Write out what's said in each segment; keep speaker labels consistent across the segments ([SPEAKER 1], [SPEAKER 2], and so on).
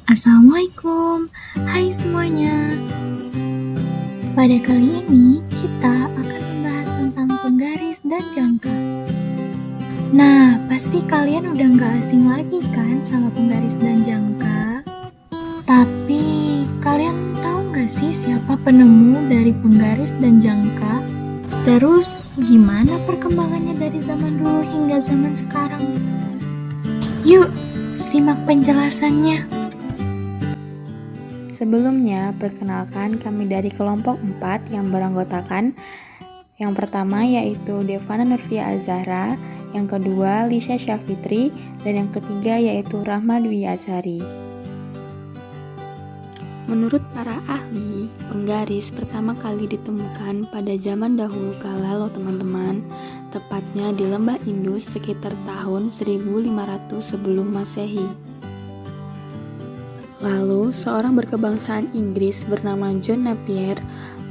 [SPEAKER 1] Assalamualaikum, hai semuanya. Pada kali ini kita akan membahas tentang penggaris dan jangka. Nah, pasti kalian udah nggak asing lagi kan sama penggaris dan jangka? Tapi kalian tahu nggak sih siapa penemu dari penggaris dan jangka? Terus gimana perkembangannya dari zaman dulu hingga zaman sekarang? Yuk, simak penjelasannya.
[SPEAKER 2] Sebelumnya, perkenalkan kami dari kelompok 4 yang beranggotakan yang pertama yaitu Devana Nurfia Azahra, yang kedua Lisha Syafitri, dan yang ketiga yaitu Rahma Dwi Azhari. Menurut para ahli, penggaris pertama kali ditemukan pada zaman dahulu kala loh teman-teman, tepatnya di lembah Indus sekitar tahun 1500 sebelum Masehi. Lalu, seorang berkebangsaan Inggris bernama John Napier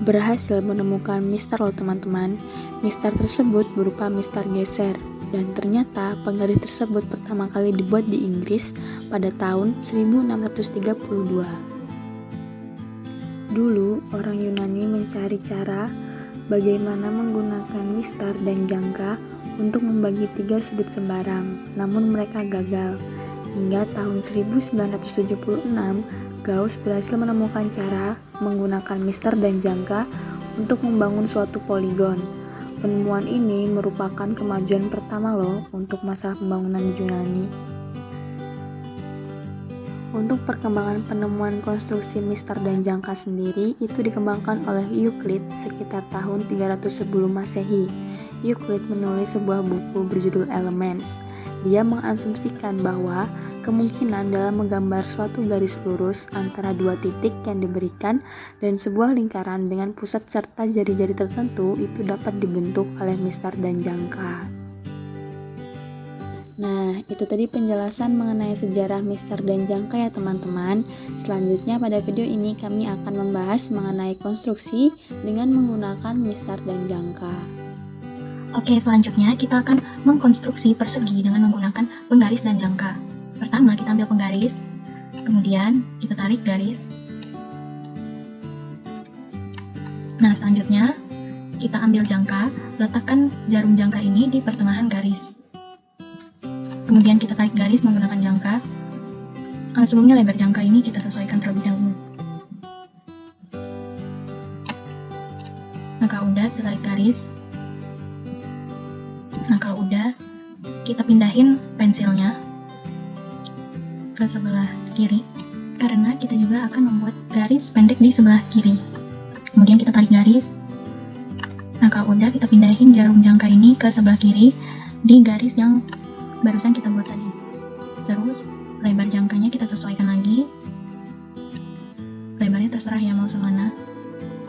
[SPEAKER 2] berhasil menemukan mistar loh teman-teman. Mistar tersebut berupa mistar geser, dan ternyata penggaris tersebut pertama kali dibuat di Inggris pada tahun 1632. Dulu, orang Yunani mencari cara bagaimana menggunakan mistar dan jangka untuk membagi 3 sudut sembarang, namun mereka gagal. Hingga tahun 1976, Gauss berhasil menemukan cara menggunakan mistar dan jangka untuk membangun suatu poligon. Penemuan ini merupakan kemajuan pertama loh untuk masalah pembangunan di Yunani. Untuk perkembangan penemuan konstruksi mistar dan jangka sendiri itu dikembangkan oleh Euclid sekitar tahun 300 sebelum Masehi. Euclid menulis sebuah buku berjudul Elements. Dia mengasumsikan bahwa kemungkinan dalam menggambar suatu garis lurus antara 2 titik yang diberikan dan sebuah lingkaran dengan pusat serta jari-jari tertentu itu dapat dibentuk oleh mistar dan jangka. Nah, itu tadi penjelasan mengenai sejarah mistar dan jangka ya teman-teman. Selanjutnya pada video ini kami akan membahas mengenai konstruksi dengan menggunakan mistar dan jangka.
[SPEAKER 1] Oke, selanjutnya kita akan mengkonstruksi persegi dengan menggunakan penggaris dan jangka. Pertama, kita ambil penggaris, kemudian kita tarik garis. Nah, selanjutnya kita ambil jangka, letakkan jarum jangka ini di pertengahan garis. Kemudian kita tarik garis menggunakan jangka. Sebelumnya lebar jangka ini kita sesuaikan terlebih dahulu. Nah, kalau udah, kita tarik garis. Nah, kalau udah, kita pindahin pensilnya ke sebelah kiri, karena kita juga akan membuat garis pendek di sebelah kiri. Kemudian kita tarik garis. Nah, kalau udah, kita pindahin jarum jangka ini ke sebelah kiri di garis yang barusan kita buat tadi. Terus, lebar jangkanya kita sesuaikan lagi. Lebarnya terserah ya mau semana.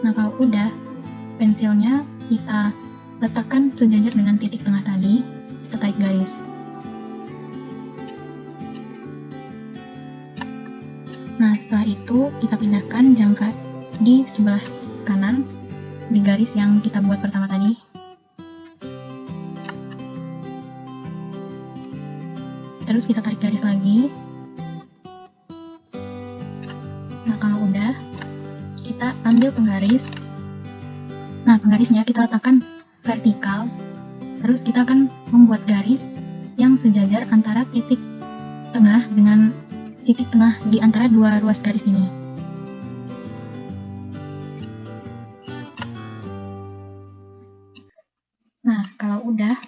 [SPEAKER 1] Nah, kalau udah, pensilnya kita letakkan sejajar dengan titik tengah tadi, kita tarik garis. Nah, setelah itu kita pindahkan jangka di sebelah kanan di garis yang kita buat pertama tadi. Terus kita tarik garis lagi. Nah, kalau udah, kita ambil penggaris. Nah, penggarisnya kita letakkan vertikal. Terus kita akan membuat garis yang sejajar antara titik tengah dengan titik tengah di antara 2 ruas garis ini. Nah, kalau udah,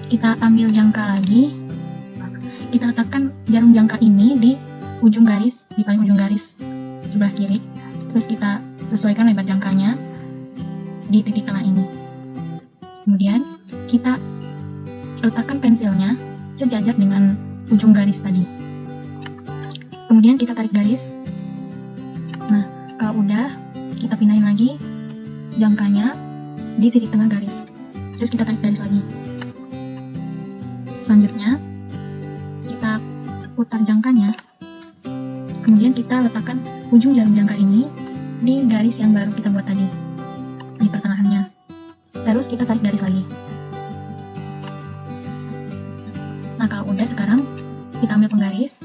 [SPEAKER 1] kita ambil jangka lagi. Kita letakkan jarum jangka ini di ujung garis, di paling ujung garis sebelah kiri. Terus kita sesuaikan lebar jangkanya di titik tengah ini. Kemudian kita letakkan pensilnya sejajar dengan ujung garis tadi. Kemudian kita tarik garis. Nah, kalau udah, kita pindahin lagi jangkanya di titik tengah garis. Terus kita tarik garis lagi. Selanjutnya, kita putar jangkanya. Kemudian kita letakkan ujung jarum jangka ini di garis yang baru kita buat tadi, di pertengahannya. Terus kita tarik garis lagi. Nah, kalau udah, sekarang kita ambil penggaris,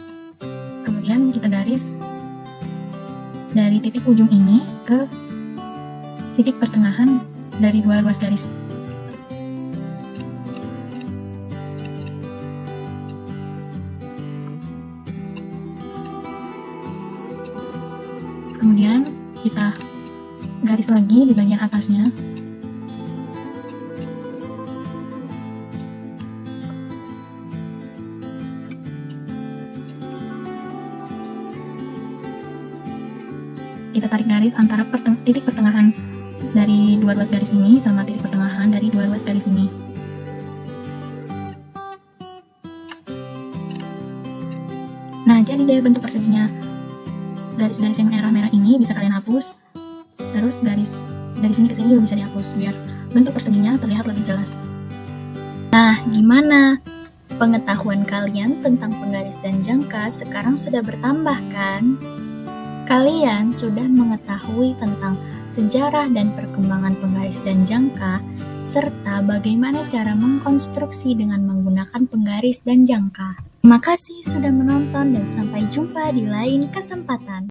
[SPEAKER 1] kemudian Kemudian kita garis dari titik ujung ini ke titik pertengahan dari dua ruas garis. Kemudian kita garis lagi di bagian atasnya. Kita tarik garis antara titik pertengahan dari dua ruas garis ini sama titik pertengahan dari dua ruas garis ini. Nah, jadi deh bentuk perseginya. Garis-garis yang merah-merah ini bisa kalian hapus. Terus garis dari sini ke sini juga bisa dihapus biar bentuk perseginya terlihat lebih jelas.
[SPEAKER 3] Nah, gimana? Pengetahuan kalian tentang penggaris dan jangka sekarang sudah bertambah kan? Kalian sudah mengetahui tentang sejarah dan perkembangan penggaris dan jangka, serta bagaimana cara mengkonstruksi dengan menggunakan penggaris dan jangka. Terima kasih sudah menonton dan sampai jumpa di lain kesempatan.